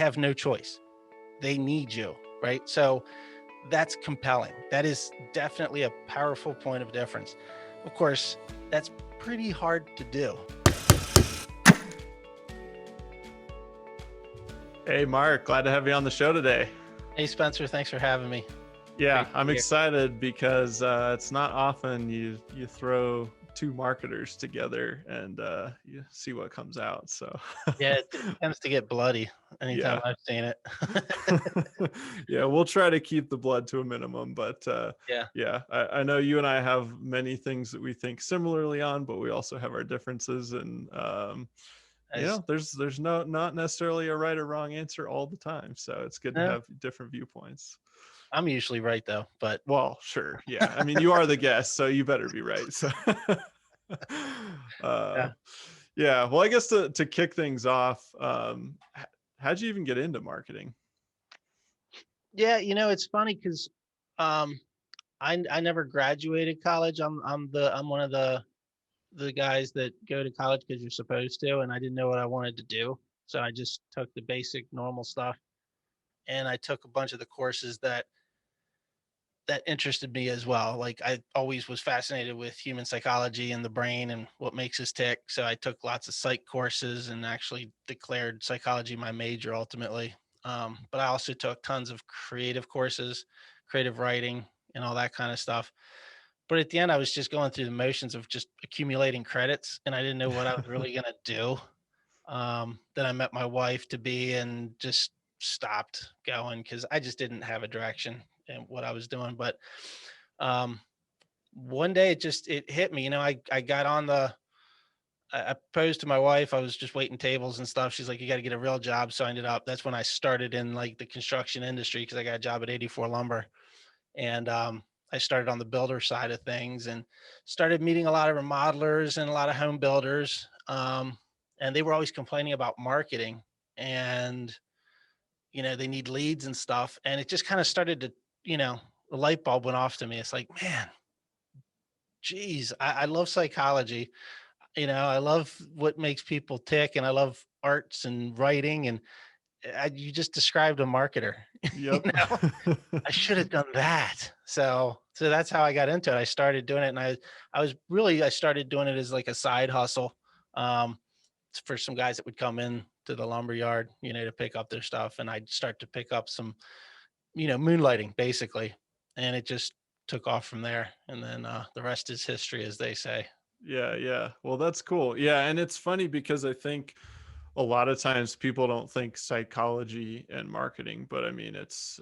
have no choice. They need you, right? So that's compelling. That is definitely a powerful point of difference. Of course, that's pretty hard to do. Hey, Mark, glad to have you on the show today. Hey, Spencer, thanks for having me. Yeah, Great to I'm be here. excited because it's not often you throw two marketers together and you see what comes out. So Yeah, it tends to get bloody anytime yeah, I've seen it. yeah, we'll try to keep the blood to a minimum. But Yeah. yeah, I know you and I have many things that we think similarly on, but we also have our differences. And As there's not necessarily a right or wrong answer all the time. So it's good to no, have different viewpoints. I'm usually right though, but Well, sure. Yeah. I mean, you are the guest, so you better be right. So, uh, yeah. yeah. Well, I guess to kick things off, how'd you even get into marketing? Yeah, it's funny because um I never graduated college. I'm one of the guys that go to college because you're supposed to, and I didn't know what I wanted to do. So I just took the basic normal stuff, and I took a bunch of the courses that interested me as well. Like I always was fascinated with human psychology and the brain and what makes us tick. So I took lots of psych courses and actually declared psychology my major ultimately. But I also took tons of creative courses, creative writing, and all that kind of stuff. But at the end, I was just going through the motions of just accumulating credits, and I didn't know what I was really going to do. Then I met my wife to be and just stopped going because I just didn't have a direction in what I was doing. But um, one day it hit me. I got on I proposed to my wife. I was just waiting tables and stuff. She's like, "You got to get a real job." So I ended up. That's when I started in like the construction industry because I got a job at 84 Lumber, and I started on the builder side of things and started meeting a lot of remodelers and a lot of home builders. And they were always complaining about marketing and they need leads and stuff. And it just kind of started to, the light bulb went off to me. It's like, man, geez, I love psychology. I love what makes people tick, and I love arts and writing. And you just described a marketer. you Yep. know, I should have done that. So that's how I got into it. I started doing it, and I started doing it as like a side hustle, um, for some guys that would come in to the lumber yard, to pick up their stuff, and I'd start to pick up some, moonlighting basically, and it just took off from there. And then the rest is history, as they say. Yeah, yeah. Well, that's cool. Yeah, and it's funny because I think a lot of times people don't think psychology and marketing, but I mean, it's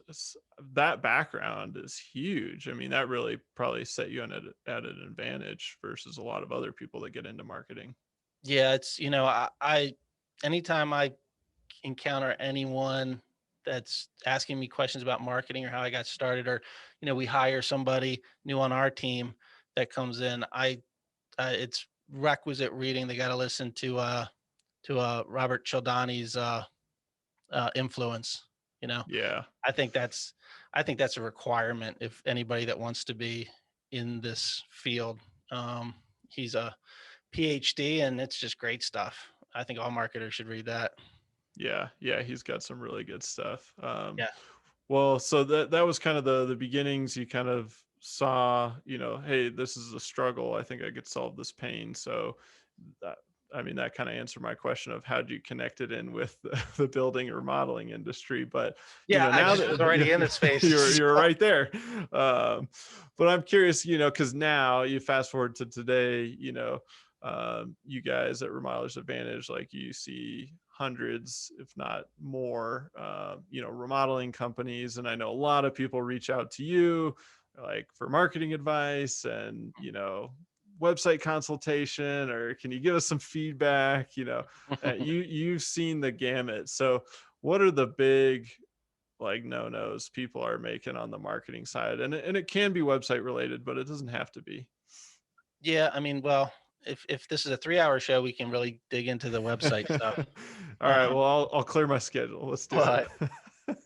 that background is huge. I mean, that really probably set you at an advantage versus a lot of other people that get into marketing. Yeah, it's I anytime I encounter anyone that's asking me questions about marketing or how I got started, or we hire somebody new on our team that comes in, I it's requisite reading. They got to listen to Robert Cialdini's influence. You know, Yeah. I think that's I think that's a requirement if anybody that wants to be in this field. Um, he's a PhD, and it's just great stuff. I think all marketers should read that. Yeah, yeah, he's got some really good stuff. Yeah. Well, so that was kind of the beginnings. You kind of saw, hey, this is a struggle. I think I could solve this pain. So that, I mean, that kind of answered my question of how do you connect it in with the building or modeling industry. But Yeah, I now just was that already in the space. you're So right there. Um, but I'm curious, because now you fast forward to today, you guys at Remodelers Advantage, like you see hundreds, if not more, remodeling companies. And I know a lot of people reach out to you like for marketing advice and, website consultation, or can you give us some feedback? You've seen the gamut. So what are the big like no-nos people are making on the marketing side? And it can be website related, but it doesn't have to be. yeah, I mean, well, if this is a 3-hour show, we can really dig into the website stuff. All right. Um, Well, I'll clear my schedule. Let's do but it.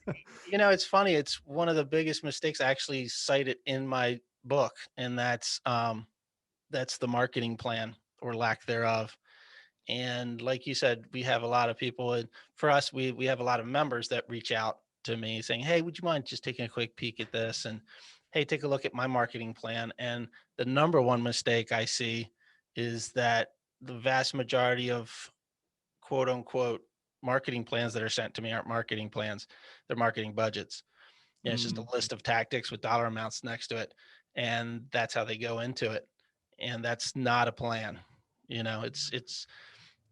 it's funny. It's one of the biggest mistakes. I actually cite it in my book, and that's the marketing plan or lack thereof. And like you said, we have a lot of people, and for us, we have a lot of members that reach out to me saying, "Hey, would you mind just taking a quick peek at this?" And hey, take a look at my marketing plan. And the number one mistake I see is that the vast majority of quote unquote marketing plans that are sent to me aren't marketing plans; they're marketing budgets. Yeah, it's just a Mm, list of tactics with dollar amounts next to it, and that's how they go into it. And that's not a plan.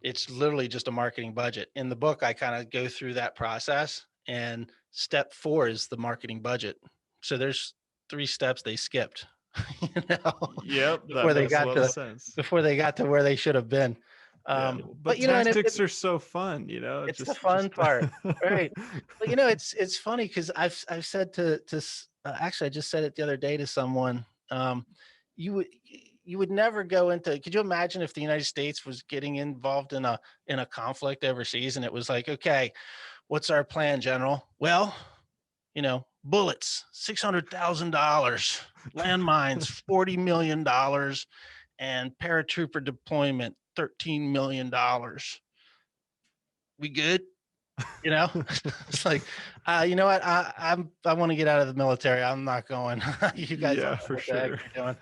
It's literally just a marketing budget. In the book, I kind of go through that process, and step 4 is the marketing budget. So there's 3 steps they skipped, you know, yep, that before they makes a got lot of to sense. where they should have been. Yeah, But but tactics are so fun, it's the just fun part, right? But it's funny because I've said actually I just said it the other day to someone. You would you would never go into. Could you imagine if the United States was getting involved in a conflict overseas and it was like, okay, what's our plan, General? Well, bullets, $600,000, landmines, $40 million, and paratrooper deployment, $13 million. We good? You know, it's like, you know what? I want to get out of the military. I'm not going. You guys don't yeah, know for what the heck sure. you're doing.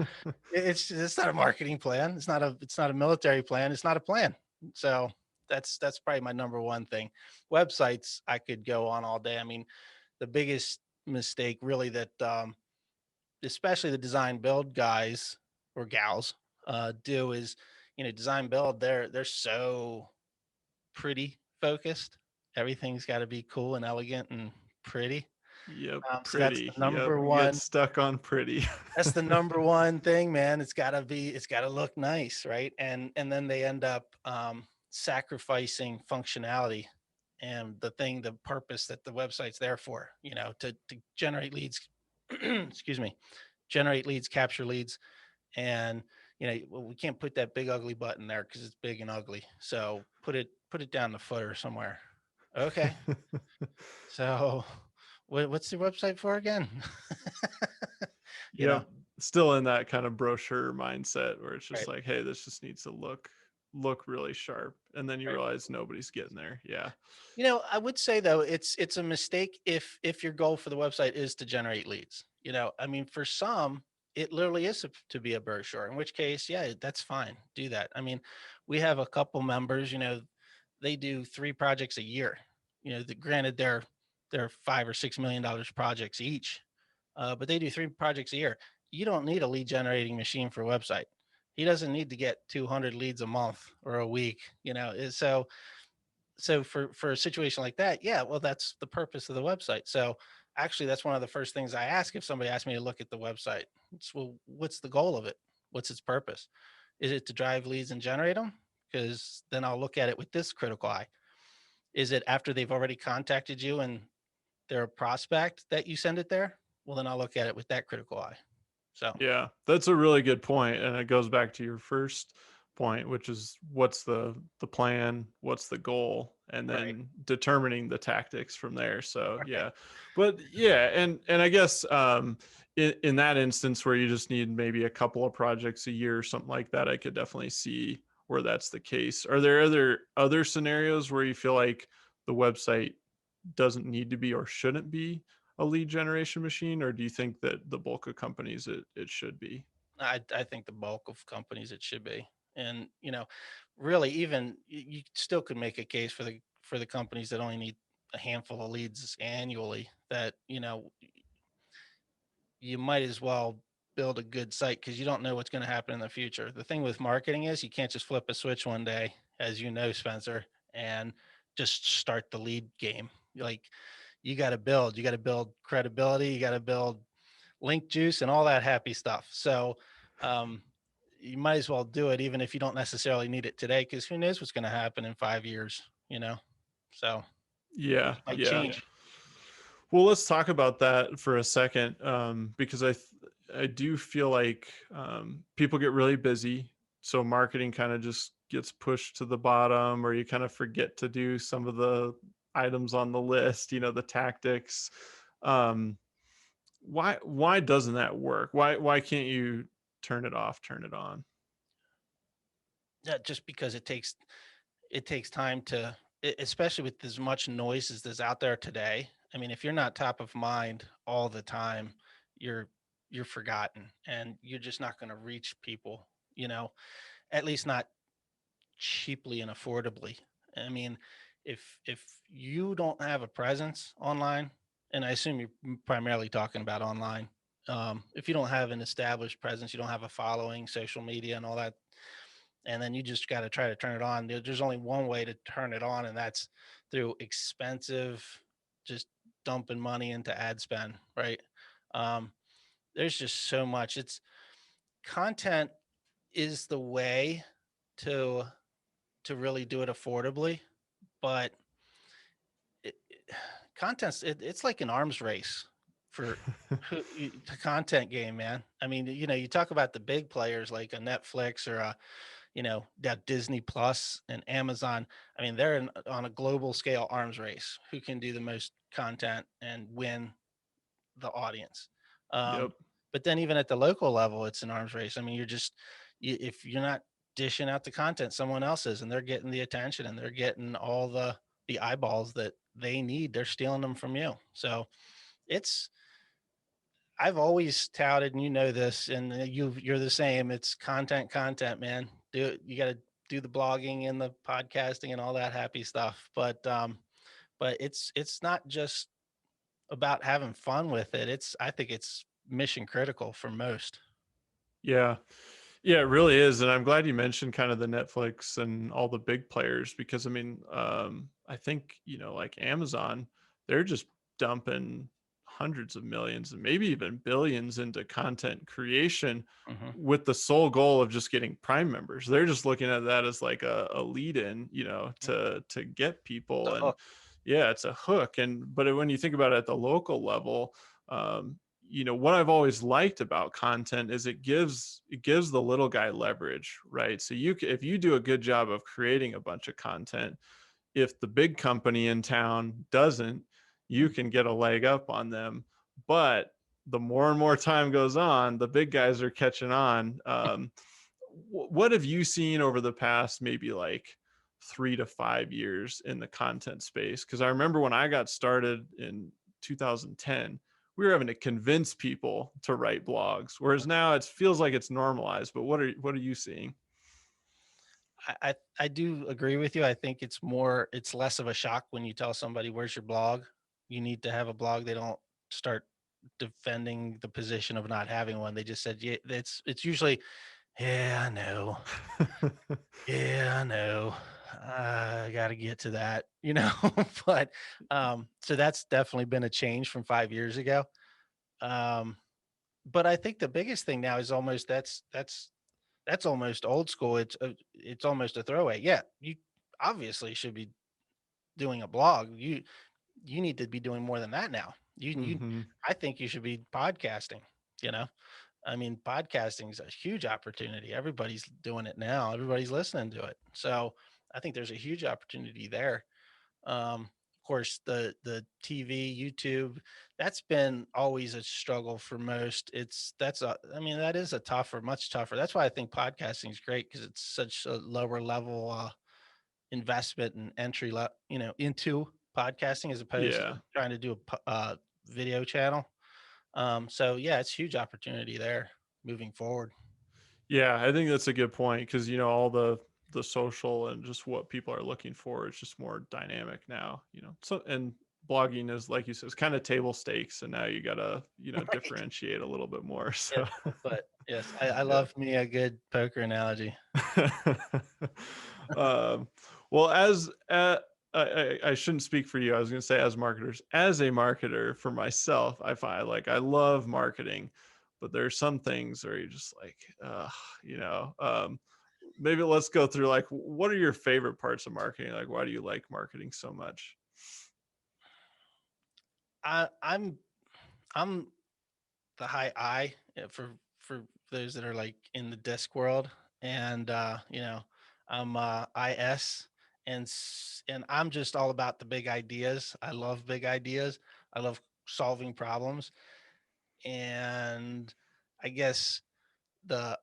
It's not a marketing plan. It's not a military plan. It's not a plan. So that's probably my number one thing. Websites, I could go on all day. I mean, the biggest mistake really that especially the design build guys or gals do is, design build. They're so pretty focused. Everything's got to be cool and elegant and pretty. Yep, So that's pretty. the Yep, number you get one. stuck on pretty. That's the number one thing, man. It's got to look nice, right? And then they end up sacrificing functionality and the purpose that the website's there for, to generate leads. Excuse me, generate leads, capture leads, and well, we can't put that big ugly button there because it's big and ugly. So put it down the footer somewhere. Okay. So what's the website for again? you know, Yep, still in that kind of brochure mindset where it's just right, like, hey, this just needs to look really sharp, and then you right. realize nobody's getting there. Yeah. I would say though it's a mistake if your goal for the website is to generate leads. I mean, for some, it literally is to be a brochure. In which case, yeah, that's fine. Do that. I mean, we have a couple members. They do 3 projects a year. Granted, they're $5 or $6 million projects each, but they do 3 projects a year. You don't need a lead generating machine for a website. He doesn't need to get 200 leads a month or a week. So for a situation like that, yeah, well, that's the purpose of the website. So actually, that's one of the first things I ask if somebody asks me to look at the website. It's, well, what's the goal of it? What's its purpose? Is it to drive leads and generate them? Because then I'll look at it with this critical eye. Is it after they've already contacted you and they're a prospect that you send it there? Well, then I'll look at it with that critical eye. So Yeah, that's a really good point, and it goes back to your first point, which is what's the plan, what's the goal, and right, then determining the tactics from there. So right, yeah, but yeah, and I guess in that instance where you just need maybe a couple of projects a year or something like that, I could definitely see where that's the case. Are there other scenarios where you feel like the website doesn't need to be or shouldn't be a lead generation machine, or do you think that the bulk of companies it should be? I think the bulk of companies it should be, and really, even you still could make a case for the companies that only need a handful of leads annually. That you might as well build a good site because you don't know what's going to happen in the future. The thing with marketing is you can't just flip a switch one day, as you know, Spencer, and just start the lead game. Like you got to build credibility, you got to build link juice and all that happy stuff. So um, you might as well do it even if you don't necessarily need it today, because who knows what's going to happen in 5 years, So Yeah, things might yeah. change. Well, let's talk about that for a second, because I do feel like people get really busy, so marketing kind of just gets pushed to the bottom, or you kind of forget to do some of the items on the list, the tactics. Um, why doesn't that work? Why can't you turn it off, turn it on? Yeah, just because it takes. it takes time to, especially with as much noise as there's out there today. I mean, if you're not top of mind all the time, you're you're forgotten, and you're just not going to reach people, you know, at least not cheaply and affordably. I mean, if you don't have a presence online, and I assume you're primarily talking about online, if you don't have an established presence, you don't have a following, social media, and all that, and then you just got to try to turn it on. There's only one way to turn it on, and that's through expensive, just dumping money into ad spend, right? Um, there's just so much. It's content is the way to really do it affordably, but contents, it's like an arms race for the content game, man. I mean, you talk about the big players like a Netflix or a, that Disney Plus and Amazon. I mean, they're on a global scale arms race. Who can do the most content and win the audience? Yep. Um, but then even at the local level, it's an arms race. I mean, if you're not dishing out the content, someone else is, and they're getting the attention and they're getting all the eyeballs that they need. They're stealing them from you. So it's I've always touted, and you know this, and you're the same. It's content, content, man. You got to do the blogging and the podcasting and all that happy stuff. But it's not just about having fun with it. I think it's mission critical for most. Yeah. Yeah, it really is. And I'm glad you mentioned kind of the Netflix and all the big players because I mean, I think, like Amazon, they're just dumping hundreds of millions and maybe even billions into content creation Hmm. with the sole goal of just getting Prime members. They're just looking at that as like a lead in, to get people. The And hook. yeah, it's a hook. And but when you think about it at the local level, what I've always liked about content is it gives the little guy leverage, right? So if you do a good job of creating a bunch of content, if the big company in town doesn't, you can get a leg up on them. But the more and more time goes on, the big guys are catching on. What have you seen over the past maybe like 3 to 5 years in the content space? Because I remember when I got started in 2010, we were having to convince people to write blogs, whereas now it feels like it's normalized. But what are you seeing? I do agree with you. I think it's less of a shock when you tell somebody, where's your blog? You need to have a blog. They don't start defending the position of not having one. They just said, yeah, it's usually, yeah, I know. Yeah, I know. I got to get to that, but so that's definitely been a change from 5 years ago. Um, but I think the biggest thing now is almost that's almost old school. It's almost a throwaway. Yeah, you obviously should be doing a blog. You need to be doing more than that now. Hmm. I think you should be podcasting. You know, I mean, podcasting is a huge opportunity. Everybody's doing it now. Everybody's listening to it. So I think there's a huge opportunity there. Of course, the TV, YouTube, that's been always a struggle for most. I mean, that is a tougher, much tougher. That's why I think podcasting is great because it's such a lower level investment and entry, into podcasting as opposed to Yeah. trying to do a video channel. So yeah, it's huge opportunity there moving forward. Yeah, I think that's a good point because all the social and just what people are looking for is just more dynamic now. So and blogging is like you said, it's kind of table stakes, and now you gotta Right. differentiate a little bit more. Yeah. So But yes, I yeah. love me a good poker analogy. um, well, I shouldn't speak for you. I was going to say as marketers, as a marketer for myself, I find like I love marketing, but there are some things where you're just like, you know, um, maybe let's go through like what are your favorite parts of marketing? Like, why do you like marketing so much? I, I'm I'm the high I, for those that are like in the disc world, and I'm IS, and I'm just all about the big ideas. I love big ideas. I love solving problems, and I guess the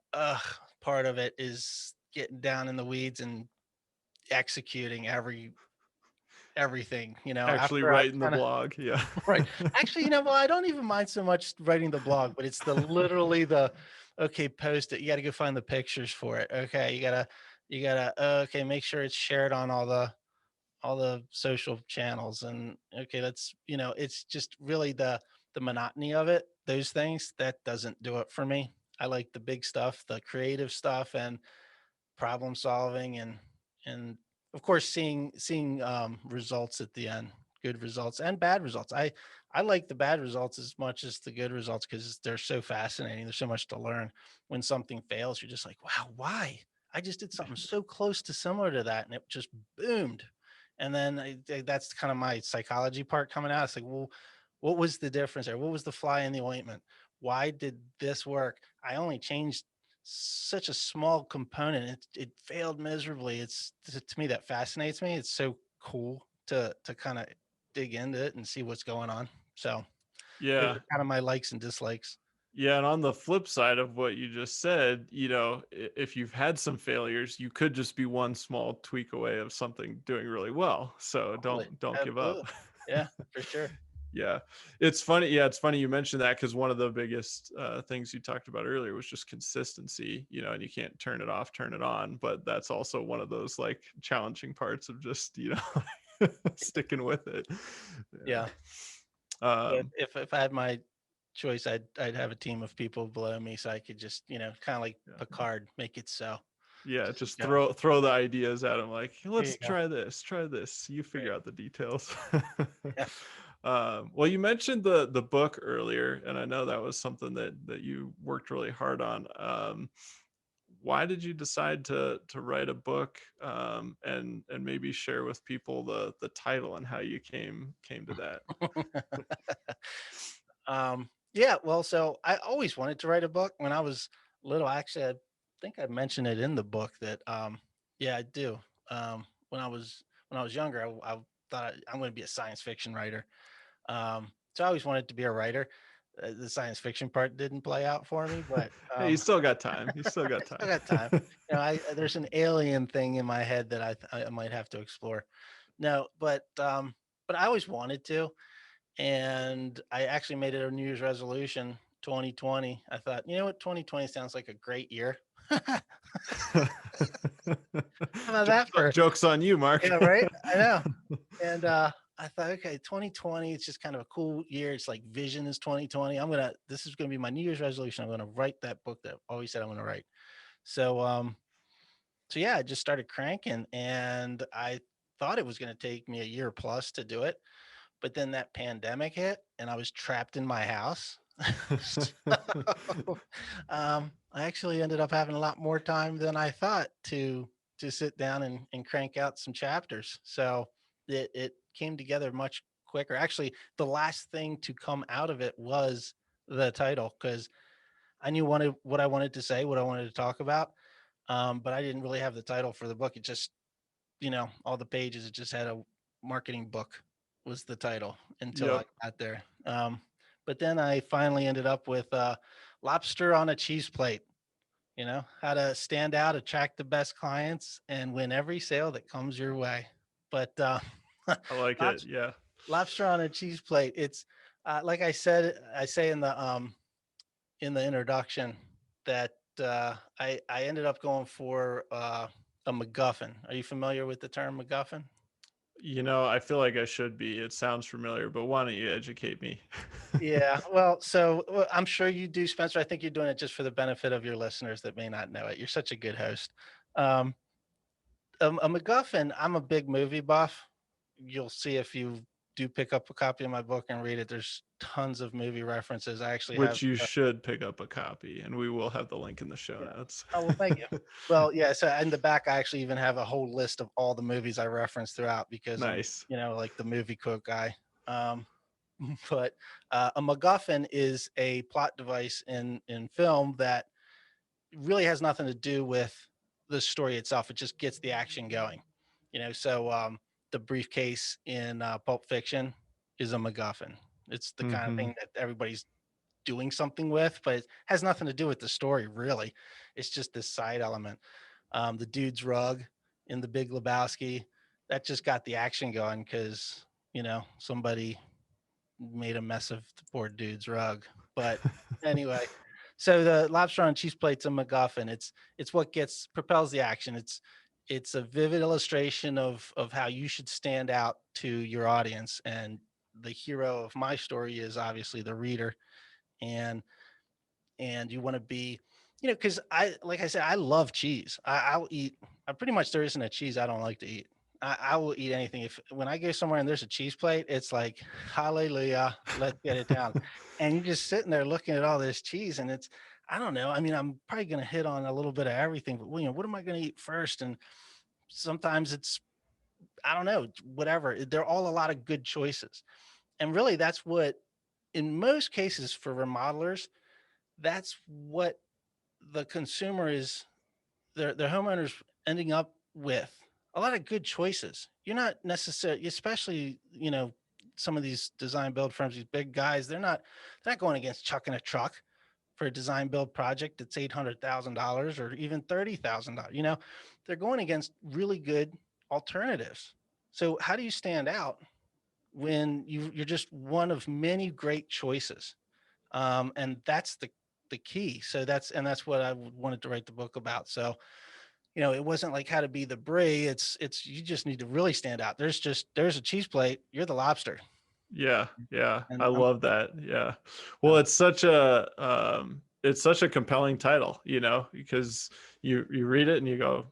part of it is getting down in the weeds and executing everything, Actually after I writing the kind of blog. Yeah. right. Actually, well, I don't even mind so much writing the blog, but it's the literally the okay, post it. You got to go find the pictures for it. Okay, you gotta okay, make sure it's shared on all the social channels. And okay, that's it's just really the monotony of it. Those things that doesn't do it for me. I like the big stuff, the creative stuff, and problem solving, and of course seeing results at the end, good results and bad results. I like the bad results as much as the good results because they're so fascinating. There's so much to learn. When something fails, you're just like, wow, why? I just did something so close to similar to that and it just boomed. And then that's kind of my psychology part coming out. It's like, well, what was the difference there? What was the fly in the ointment? Why did this work? I only changed such a small component. It failed miserably. It's to me that fascinates me. It's so cool to kind of dig into it and see what's going on. So those Yeah. are kind of my likes and dislikes. Yeah, and on the flip side of what you just said, if you've had some failures, you could just be one small tweak away of something doing really well. So Totally. don't give up. Absolutely. Yeah, for sure. Yeah. It's funny. Yeah, it's funny you mentioned that because one of the biggest things you talked about earlier was just consistency, and you can't turn it off, turn it on. But that's also one of those like challenging parts of just, sticking with it. Yeah. Yeah. But Um, if I had my choice, I'd have a team of people below me so I could just, kind of like yeah. Picard, make it so. Yeah, Just just go. throw the ideas at him like, Here let's you go. try this. You Right. figure out the details. Yeah. Well, you mentioned the book earlier, and I know that was something that you worked really hard on. Why did you decide to write a book, and maybe share with people the title and how you came to that? Yeah, well, so I always wanted to write a book when I was little. Actually, I think I mentioned it in the book that yeah, I do. When I was younger, I thought I'm going to be a science fiction writer. So I always wanted to be a writer. The science fiction part didn't play out for me, but Hey, you still got time. You still got I still time. got time. There's an alien thing in my head that I might have to explore. No, but I always wanted to, and I actually made it a New Year's resolution 2020. I thought, you know what, 2020 sounds like a great year. How about that for Jokes on you, Mark. yeah, right? I know. And I thought, okay, 2020, it's just kind of a cool year. It's like vision is 2020. This is gonna be my New Year's resolution. I'm gonna write that book that I've always said I'm gonna write. So so yeah, I just started cranking and I thought it was gonna take me a year plus to do it. But then that pandemic hit and I was trapped in my house. So, I actually ended up having a lot more time than I thought to sit down and crank out some chapters. So it came together much quicker. Actually, the last thing to come out of it was the title because I knew what I wanted to say, what I wanted to talk about. But I didn't really have the title for the book. It just all the pages, it just had a marketing book was the title until I Yep. got there. But then I finally ended up with Lobster on a Cheese Plate, how to stand out, attract the best clients, and win every sale that comes your way. But I like it. lobster, Yeah. lobster on a cheese plate, it's like I say in the introduction that I ended up going for a MacGuffin. Are you familiar with the term MacGuffin? I feel like I should be. It sounds familiar, but why don't you educate me? Yeah, well, I'm sure you do, Spencer. I think you're doing it just for the benefit of your listeners that may not know it. You're such a good host. Um, a MacGuffin. I'm a big movie buff. You'll see if you do pick up a copy of my book and read it. There's tons of movie references. I actually have. Which you should pick up a copy, and we will have the link in the show Yeah. notes. Oh well, thank you. Well, yeah. So in the back, I actually even have a whole list of all the movies I reference throughout because I'm, Nice. like the movie quote guy. Um, but a MacGuffin is a plot device in film that really has nothing to do with the story itself. It just gets the action going. So the briefcase in Pulp Fiction is a MacGuffin. It's the kind of Hmm. thing that everybody's doing something with, but it has nothing to do with the story, really. It's just this side element. The dude's rug in The Big Lebowski. That just got the action going because, somebody made a mess of the poor dude's rug. But anyway, so the lobster on cheese plate's a MacGuffin. It's what gets propels the action. It's a vivid illustration of how you should stand out to your audience. And the hero of my story is obviously the reader. And you want to be, because like I said, I love cheese. I'll eat. I pretty much there isn't a cheese I don't like to eat. I will eat anything. If when I go somewhere and there's a cheese plate, it's like hallelujah, let's get it down. And you're just sitting there looking at all this cheese, and it's I don't know. I mean, I'm probably gonna hit on a little bit of everything, but what am I gonna eat first? And sometimes it's I don't know, whatever. They're all a lot of good choices, and really that's what in most cases for remodelers that's what the consumer is their homeowners ending up with a lot of good choices. You're not necessarily, especially, some of these design build firms, these big guys, they're not going against chucking a truck for a design build project that's $800,000 or even $30,000. They're going against really good alternatives. So how do you stand out when you're just one of many great choices? And that's the key. So that's what I wanted to write the book about. So it wasn't like how to be the brie. It's you just need to really stand out. There's a cheese plate. You're the lobster. Yeah, yeah. And I love that. Yeah. Well, uh, it's such a compelling title, because you read it and you go,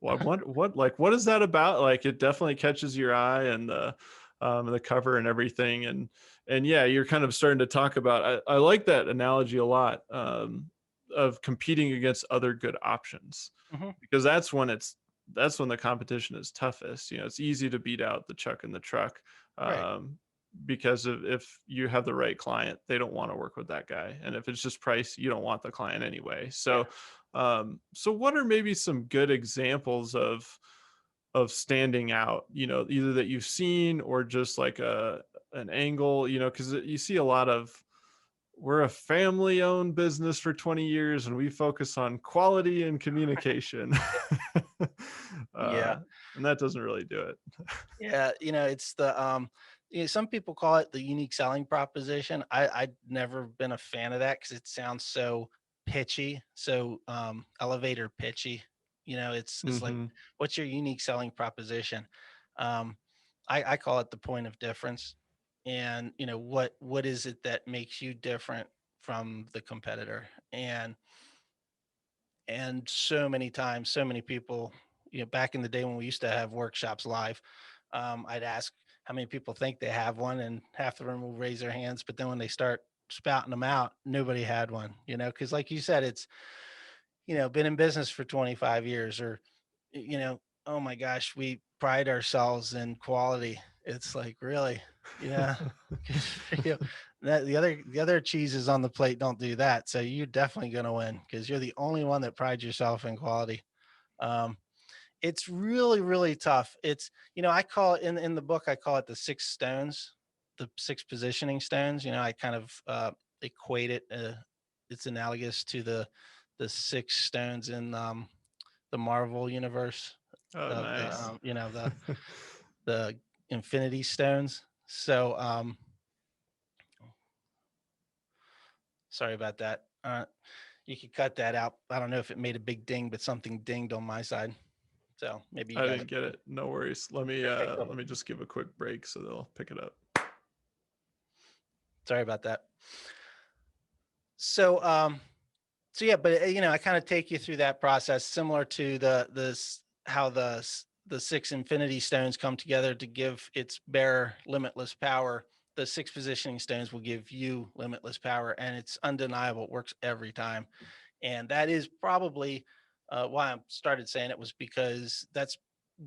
what is that about? Like it definitely catches your eye, and the cover and everything. And yeah, you're kind of starting to talk about, I like that analogy a lot, of competing against other good options, mhm, because that's when the competition is toughest. It's easy to beat out the chuck and the truck, right. um, because if you have the right client, they don't want to work with that guy, and if it's just price, you don't want the client anyway. Yeah. So what are maybe some good examples of standing out, either that you've seen or just like an angle, because you see a lot of, we're a family owned business for 20 years and we focus on quality and communication. Yeah. uh, and that doesn't really do it. Yeah. It's some people call it the unique selling proposition. I've never been a fan of that because it sounds so pitchy, so elevator pitchy. It's like, Hmm. what's your unique selling proposition? Um, I call it the point of difference. And what is it that makes you different from the competitor? And so many times, so many people, back in the day when we used to have workshops live, I'd ask how many people think they have one, and half the room will raise their hands. But then when they start spouting them out, nobody had one, because like you said, it's, been in business for 25 years or, oh my gosh, we pride ourselves in quality. It's like, really, yeah. 'Cause, that the other cheeses on the plate don't do that. So you're definitely going to win because you're the only one that prides yourself in quality. Um, it's really, really tough. It's, I call it in the book, I call it the six stones, the six positioning stones. I kind of equate it. It's analogous to the six stones in the Marvel universe Oh, of nice. the Infinity Stones. So sorry about that. You could cut that out. I don't know if it made a big ding, but something dinged on my side. So maybe you I guys. didn't get it. No worries. Let me Okay, uh cool. let me just give a quick break so they'll pick it up. Sorry about that. So so yeah, but I kind of take you through that process, similar to how the six Infinity Stones come together to give its bearer limitless power. The six positioning stones will give you limitless power, and it's undeniable. It works every time, and that is probably why I started saying it was because that's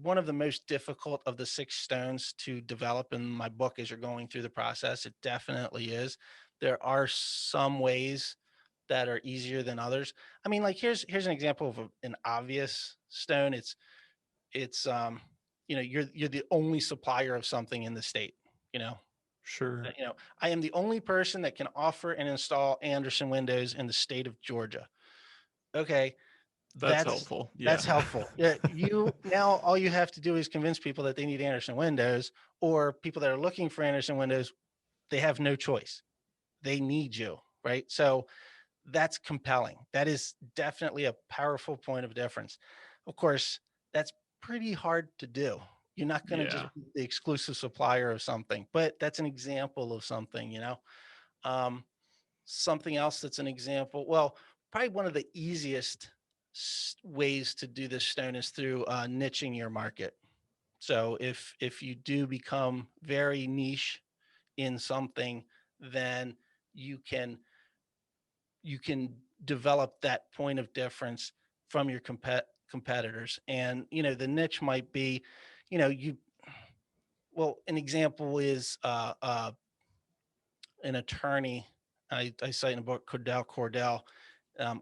one of the most difficult of the six stones to develop in my book as you're going through the process. It definitely is. There are some ways that are easier than others. I mean, like here's an example of an obvious stone. It's you're the only supplier of something in the state. You know, Sure. I am the only person that can offer and install Anderson windows in the state of Georgia. Okay, That's That's helpful. Yeah. that's helpful. Yeah, you now all you have to do is convince people that they need Anderson windows, or people that are looking for Anderson windows, they have no choice. They need you, right? So that's compelling. That is definitely a powerful point of difference. Of course, that's pretty hard to do. You're not going to just Yeah. be the exclusive supplier of something, but that's an example of something, Um, something else that's an example. Well, probably one of the easiest ways to do this, Stone, is through niching your market. So if you do become very niche in something, then you can you can develop that point of difference from your competitors. And the niche might be, you well, an example is an attorney. I cite in the book Cordell.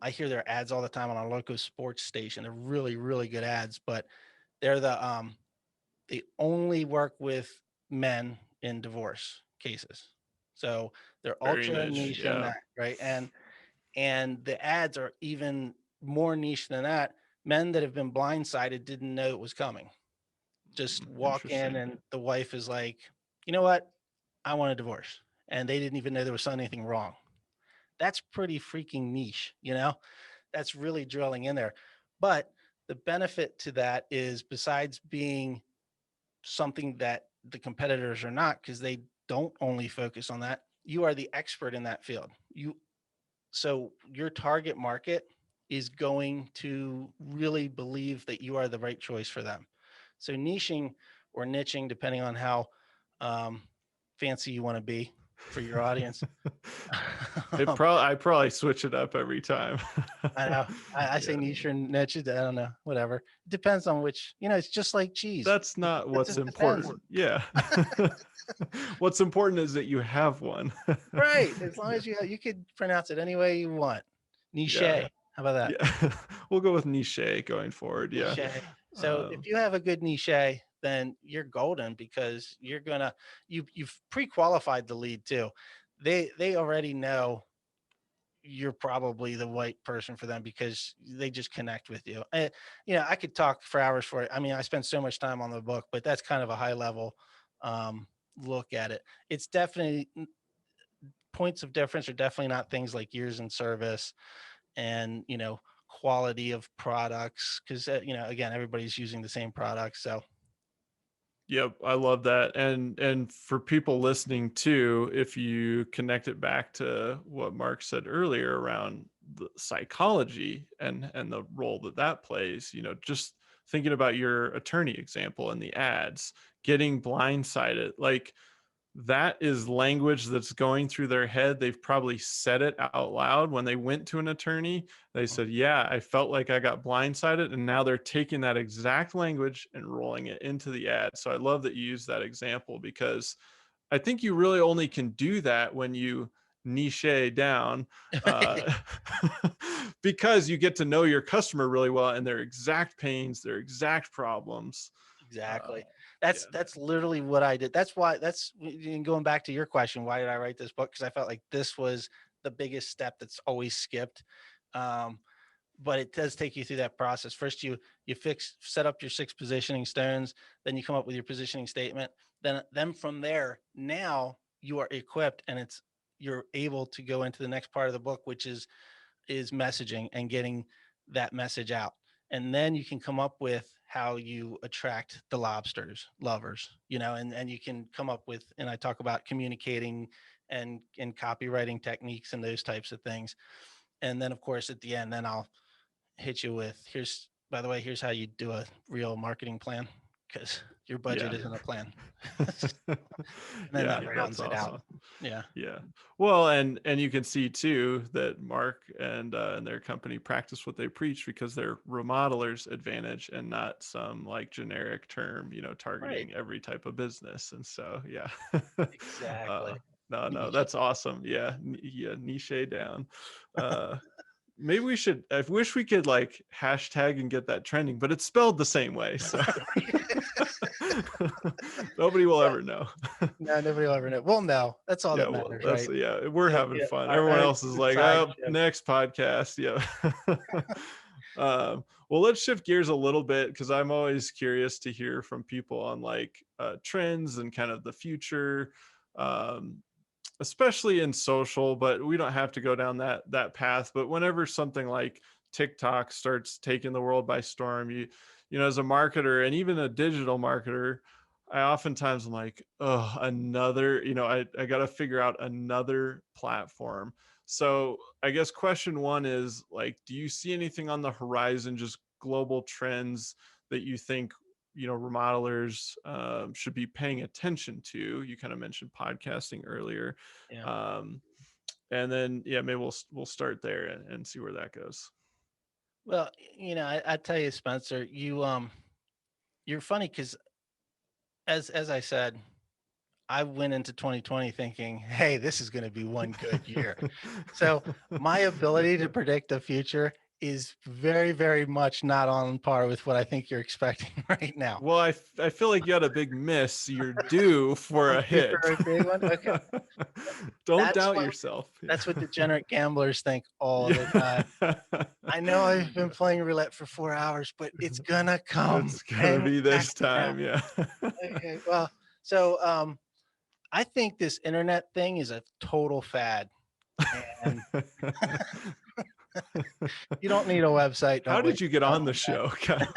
I hear their ads all the time on our local sports station. They're really, really good ads, but they're they only work with men in divorce cases. So they're Very ultra niche. niche in Yeah. that, right? And the ads are even more niche than that. Men that have been blindsided didn't know it was coming. Just walk in, Interesting. and the wife is like, you know what? I want a divorce. And they didn't even know there was anything wrong. That's pretty freaking niche. That's really drilling in there. But the benefit to that is, besides being something that the competitors are not, because they don't only focus on that, you are the expert in that field. So your target market is going to really believe that you are the right choice for them. So niching or niching, depending on how um, fancy you want to be for your audience. I probably switch it up every time. I know. I say Yeah. niche or niche. I don't know. Whatever. It depends on which. It's just like cheese. That's not It what's just depends. important. Yeah. What's important is that you have one. Right. As long Yeah. as you could pronounce it any way you want. Niche. Yeah. How about that? Yeah. We'll go with niche going forward. Yeah. Niche. So if Um, you have a good niche, then you're golden, because you've pre-qualified the lead too. They already know you're probably the right person for them, because they just connect with you. I could talk for hours for it. I mean, I spent so much time on the book, but that's kind of a high level um, look at it. It's definitely, points of difference are definitely not things like years in service and quality of products, because again, everybody's using the same products. So Yep, I love that. And for people listening too, if you connect it back to what Mark said earlier around the psychology and the role that that plays, just thinking about your attorney example and the ads, getting blindsided, like that is language that's going through their head. They've probably said it out loud when they went to an attorney. They said, yeah, I felt like I got blindsided. And now they're taking that exact language and rolling it into the ad. So I love that you use that example, because I think you really only can do that when you niche down, uh, because you get to know your customer really well and their exact pains, their exact problems. Uh, exactly. yeah. That's literally what I did. That's why, going back to your question, why did I write this book? Because I felt like this was the biggest step that's always skipped. Um, but it does take you through that process. First, you set up your 6 positioning stones, then you come up with your positioning statement. Then from there, now you are equipped, and you're able to go into the next part of the book, which is messaging and getting that message out. And then you can come up with how you attract the lobsters lovers, and you can come up with, and I talk about communicating and copywriting techniques and those types of things. And then of course at the end, then I'll hit you with, here's, by the way, here's how you do a real marketing plan, because your budget Yeah. isn't a plan. And then Yeah, that that's rounds it out. awesome. Yeah. Yeah. Well, and you can see too that Mark and their company practice what they preach, because they're remodelers advantage and not some like generic term, Right. targeting every type of business. And so, yeah. uh, Exactly. no, Niche. that's awesome. Yeah. Yeah. Niche down. Uh, Maybe we should. I wish we could like hashtag and get that trending, but it's spelled the same way, so nobody will Yeah. ever know. No, nobody will ever know. Well, no, that's all Yeah, that well, matters, that's right? yeah. We're having Yeah, fun. our Everyone own else is like, side oh, show. next podcast. Yeah. Well, let's shift gears a little bit because I'm always curious to hear from people on like trends and kind of the future, um, especially in social. But we don't have to go down that path. But whenever something like TikTok starts taking the world by storm, as a marketer and even a digital marketer, I oftentimes am like, oh, another, I got to figure out another platform. So I guess question one is like, do you see anything on the horizon, just global trends that you think, remodelers should be paying attention to? You kind of mentioned podcasting earlier. Yeah. Um, and then, yeah, maybe we'll start there and see where that goes. Well, I tell you, Spencer, you're funny because as I said, I went into 2020 thinking, hey, this is going to be one good year. So my ability to predict the future is very, very much not on par with what I think you're expecting right now. Well, I feel like you had a big miss. You're due for I'm a due for hit. a big one. Okay, Don't that's doubt what yourself. that's what degenerate gamblers think all of the time. Yeah. I know I've been Yeah. playing roulette for 4 hours, but it's gonna come. It's gonna Hang be back this now. time. Yeah. Okay, well, so I think this internet thing is a total fad, and you don't need a website. How Don't did waste you get your time on the on that. show, Kyle?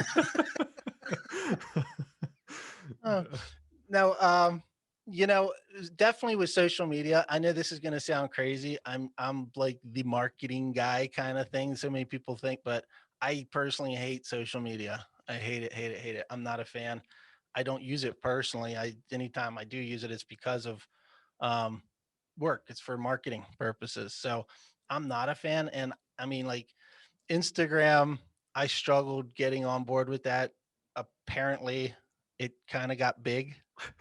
Oh, no, definitely with social media. I know this is going to sound crazy. I'm like the marketing guy kind of thing. So many people think, but I personally hate social media. I hate it, hate it, hate it. I'm not a fan. I don't use it personally. Anytime I do use it, it's because of um, work. It's for marketing purposes. So I'm not a fan. And I mean, like Instagram, I struggled getting on board with that. Apparently, it kind of got big.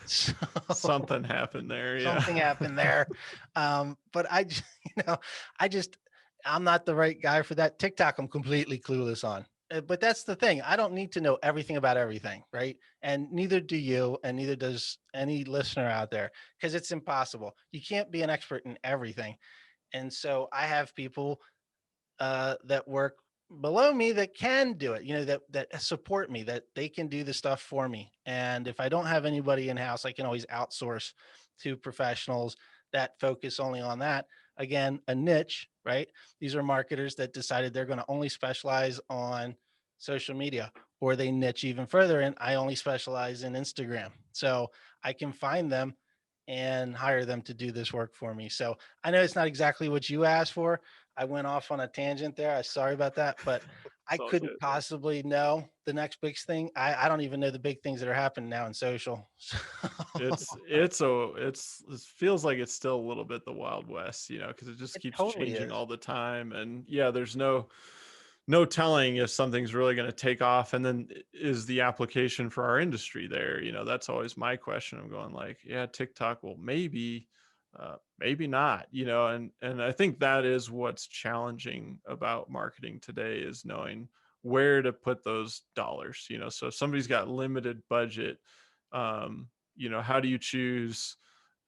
So Something happened there. Yeah. something happened there. But you know, I just, I'm not the right guy for that. TikTok, I'm completely clueless on. But that's the thing. I don't need to know everything about everything, right? And neither do you, and neither does any listener out there, because it's impossible. You can't be an expert in everything. And so I have people that work below me that can do it, that support me, that they can do the stuff for me. And if I don't have anybody in house, I can always outsource to professionals that focus only on that. Again, a niche, right? These are marketers that decided they're going to only specialize on social media, or they niche even further and I only specialize in Instagram. So I can find them and hire them to do this work for me. So I know it's not exactly what you asked for. I went off on a tangent there. I sorry about that, but I It's all couldn't good. Yeah. possibly know the next big thing. I don't even know the big things that are happening now in social. So It feels like it's still a little bit the Wild West, because it just it keeps totally changing is. all the time. And yeah, there's no telling if something's really going to take off. And then is the application for our industry there? That's always my question. I'm going like, yeah, TikTok, well, maybe not, and I think that is what's challenging about marketing today is knowing where to put those dollars. So if somebody's got limited budget, how do you choose?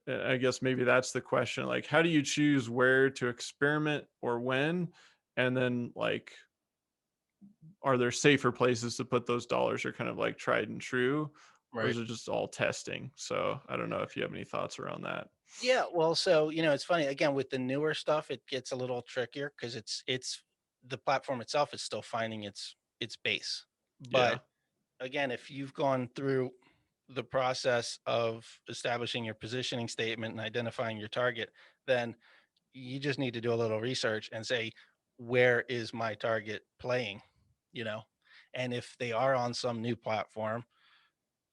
I guess maybe that's the question. Like, how do you choose where to experiment or when? And then, like, are there safer places to put those dollars or kind of like tried and true? Or Right. is it just all testing? So I don't know if you have any thoughts around that. Yeah. Well, so it's funny. Again, with the newer stuff, it gets a little trickier because it's the platform itself is still finding its base. Yeah. But again, if you've gone through the process of establishing your positioning statement and identifying your target, then you just need to do a little research and say, where is my target playing? You know, and if they are on some new platform,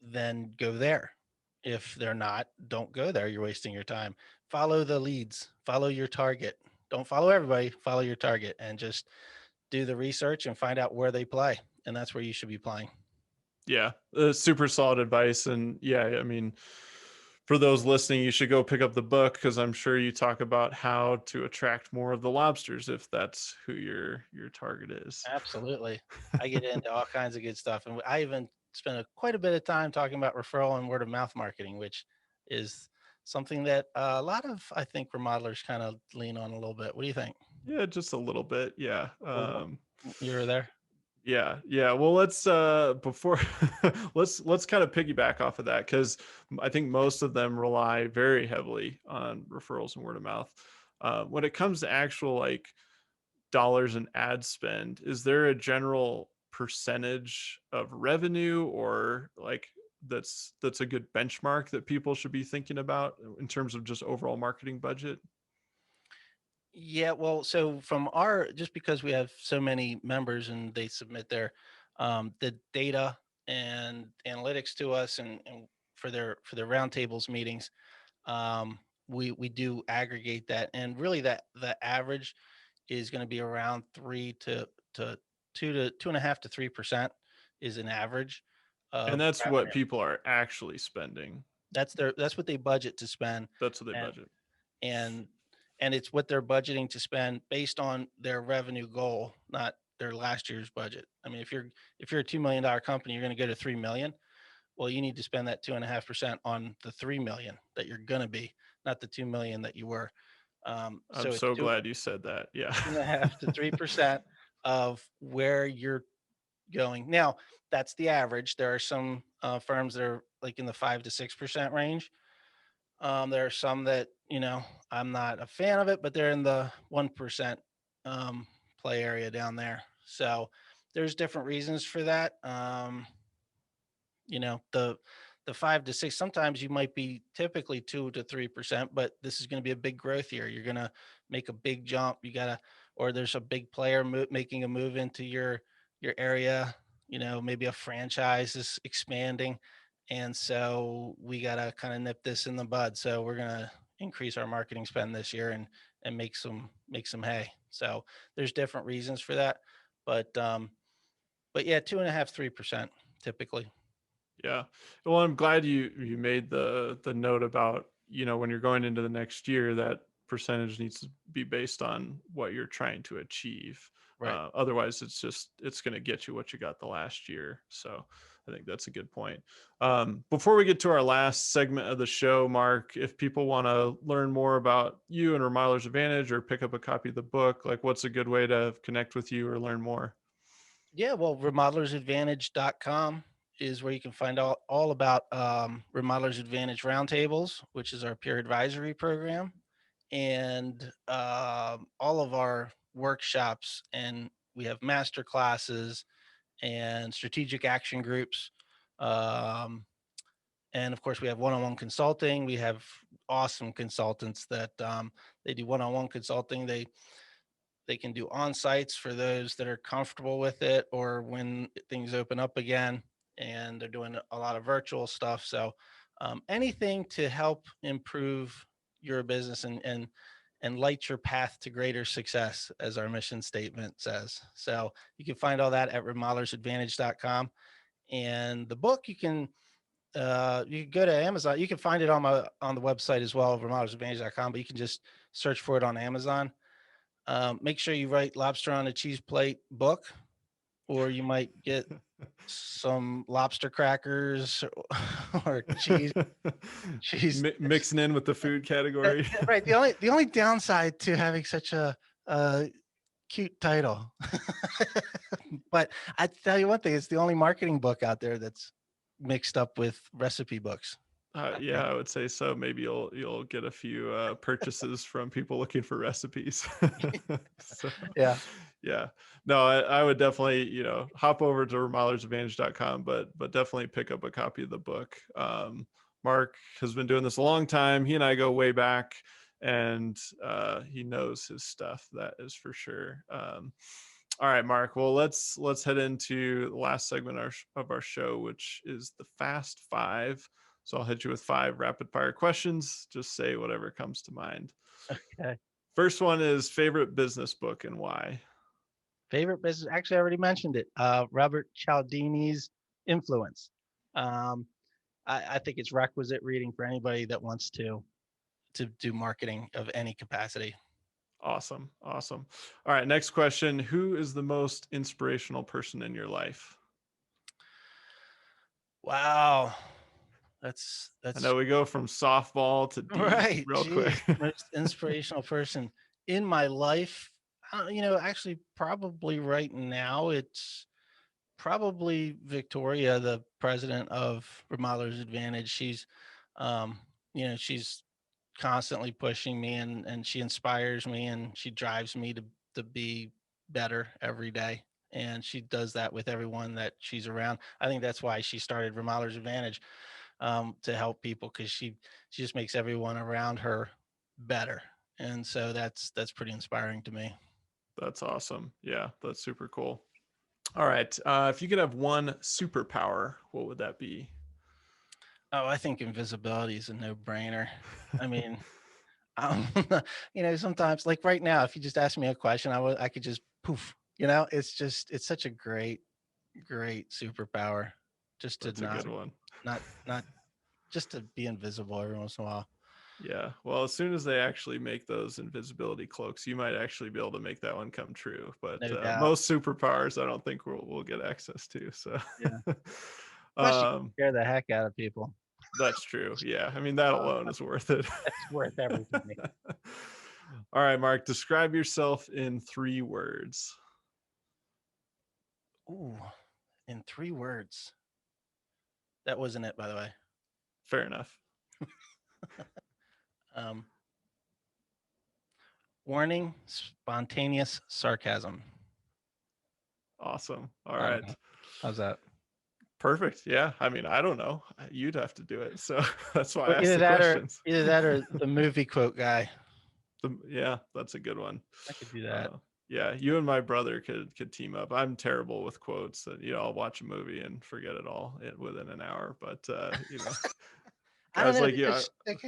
then go there. If they're not, don't go there. You're wasting your time. Follow the leads, follow your target. Don't follow everybody, follow your target and just do the research and find out where they play. And that's where you should be playing. Yeah. Super solid advice. And yeah, I mean, for those listening, you should go pick up the book because I'm sure you talk about how to attract more of the lobsters if that's who your target is. Absolutely. I get into all kinds of good stuff. And I even spend quite a bit of time talking about referral and word of mouth marketing, which is something that a lot of, I think, remodelers kind of lean on a little bit. What do you think? Yeah, just a little bit. Yeah. A little? You were there? Yeah, yeah. Well, let's before let's kind of piggyback off of that, because I think most of them rely very heavily on referrals and word of mouth. When it comes to actual like dollars in ad spend, is there a general percentage of revenue, or like that's a good benchmark that people should be thinking about in terms of just overall marketing budget? Yeah, well, so from our, just because we have so many members and they submit their the data and analytics to us, and for their roundtables meetings, um, we do aggregate that, and really that the average is going to be around to 2.5 to 3% is an average And of that's what revenue. people are actually spending. That's what they budget to spend, That's what they and budget. and and it's what they're budgeting to spend based on their revenue goal, not their last year's budget. I mean, if you're a $2 million company, you're going to go to 3 million. Well, you need to spend that 2.5% on the 3 million that you're going to be, not the 2 million that you were. I'm So it's so glad you said that. Yeah. 2.5 to 3% of where you're going. Now, that's the average. There are some firms that are like in the 5 to 6% range. There are some that, I'm not a fan of it, but they're in the 1% um, play area down there. So there's different reasons for that. The 5 to 6, sometimes you might be typically 2 to 3%, but this is going to be a big growth year. You're going to make a big jump. Or there's a big player making a move into your area. Maybe a franchise is expanding, and so we got to kind of nip this in the bud. So we're going to increase our marketing spend this year and make some hay. So there's different reasons for that, but yeah, 2.5 3% typically. Yeah. Well, I'm glad you made the note about, when you're going into the next year, that percentage needs to be based on what you're trying to achieve. Right. Otherwise, it's going to get you what you got the last year. So I think that's a good point. Before we get to our last segment of the show, Mark, if people want to learn more about you and Remodeler's Advantage, or pick up a copy of the book, like what's a good way to connect with you or learn more? Yeah, well, remodelersadvantage.com is where you can find all about Remodelers Advantage Roundtables, which is our peer advisory program, and all of our workshops. And we have master classes and strategic action groups. Um, and of course, we have one-on-one consulting. We have awesome consultants that they do one-on-one consulting. They can do on sites for those that are comfortable with it, or when things open up again, and they're doing a lot of virtual stuff. So anything to help improve your business and light your path to greater success, as our mission statement says. So you can find all that at remodelersadvantage.com. And the book, you can go to Amazon. You can find it on the website as well, remodelersadvantage.com, but you can just search for it on Amazon. Make sure you write "Lobster on a Cheese Plate" book, or you might get some lobster crackers or cheese. Mixing in with the food category. Right. The only downside to having such a cute title, but I tell you one thing: it's the only marketing book out there that's mixed up with recipe books. I Yeah, think. I would say so. Maybe you'll get a few purchases from people looking for recipes. So, Yeah. yeah, no, I would definitely hop over to remodelersadvantage.com, but definitely pick up a copy of the book. Mark has been doing this a long time. He and I go way back, and he knows his stuff. That is for sure. All right, Mark. Well, let's head into the last segment of our show, which is the Fast Five. So I'll hit you with 5 rapid fire questions. Just say whatever comes to mind. Okay. First one is favorite business book and why. Favorite business? Actually, I already mentioned it. Robert Cialdini's Influence. Um, I think it's requisite reading for anybody that wants to do marketing of any capacity. Awesome. Awesome. All right. Next question. Who is the most inspirational person in your life? Wow, I that's know we go from softball to deep right. real quick. Geez, most inspirational person in my life. Actually, probably right now, it's Probably Victoria, the president of Remodelers Advantage. Um, she's constantly pushing me, and she inspires me, and she drives me to be better every day. And she does that with everyone that she's around. I think that's why she started Remodelers Advantage, to help people, because she just makes everyone around her better. And so that's pretty inspiring to me. That's awesome. Yeah, that's super cool. All right. If you could have one superpower, what would that be? Oh, I think invisibility is a no-brainer. I mean, um, sometimes, like right now, if you just ask me a question, I could just poof. It's such a great superpower, just to That's a good one. not just to be invisible every once in a while. Yeah. Well, as soon as they actually make those invisibility cloaks, you might actually be able to make that one come true. But No doubt. most superpowers, I don't think we'll get access to. So, Yeah. Plus, you um, scare the heck out of people. that's true. Yeah. I mean, that Oh, alone is worth it. that's worth every penny. All right, Mark, describe yourself in 3 words. Ooh, in 3 words. That wasn't it, by the way. Fair enough. Um, Warning: spontaneous sarcasm. Awesome. All I don't right. know. How's that? Perfect. Yeah. I mean, I don't know. You'd have to do it. So that's why I Or asked the questions. either that or the movie quote guy. Yeah, that's a good one. I could do that. Yeah, you and my brother could team up. I'm terrible with quotes. That I'll watch a movie and forget it all within an hour. But I don't guys know. like you,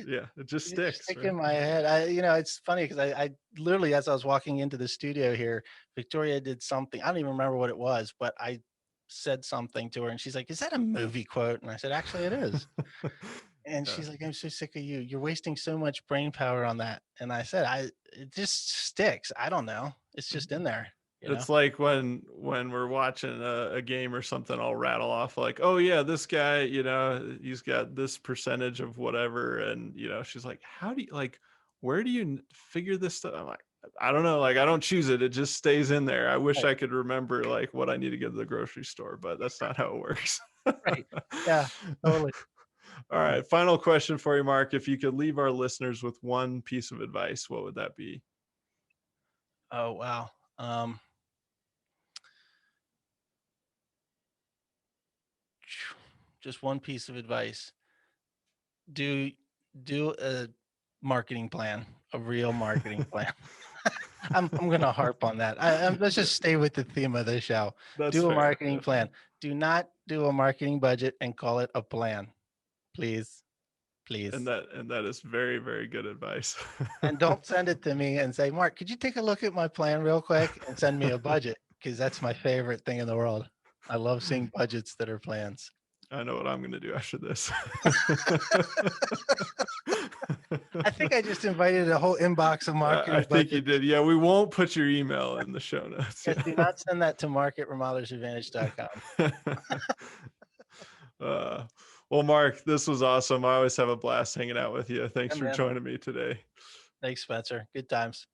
yeah, it just They just sticks, stick right? in my head. It's funny because I literally, as I was walking into the studio here, Victoria did something. I don't even remember what it was, but I said something to her, and she's like, "Is that a movie quote?" And I said, "Actually, it is." And Yeah. she's like, "I'm so sick of you. You're wasting so much brain power on that." And I said, it just sticks. I don't know. It's just in there, you know? It's like when we're watching a game or something, I'll rattle off like, "Oh yeah, this guy, he's got this percentage of whatever," and she's like, "How do you like? Where do you figure this stuff?" I'm like, "I don't know. Like, I don't choose it. It just stays in there. I wish Right. I could remember like what I need to get to the grocery store, but that's not how it works." Right. Yeah, totally. All right, final question for you, Mark. If you could leave our listeners with one piece of advice, what would that be? Oh, wow. Just one piece of advice. Do do a marketing plan, a real marketing plan. I'm gonna harp on that. Let's just stay with the theme of the show. That's Do a fair. marketing Yeah. plan. Do not do a marketing budget and call it a plan, please, And please. that is very, very good advice. And don't send it to me and say, Mark, could you take a look at my plan real quick and send me a budget? Because that's my favorite thing in the world. I love seeing budgets that are plans. I know what I'm going to do after this. I think I just invited a whole inbox of I marketing think you budgets. did. Yeah, we won't put your email in the show notes. Yes, do not send that to mark@remodelersadvantage.com. uh, well, Mark, this was awesome. I always have a blast hanging out with you. Thanks Yeah, for man. joining me today. Thanks, Spencer. Good times.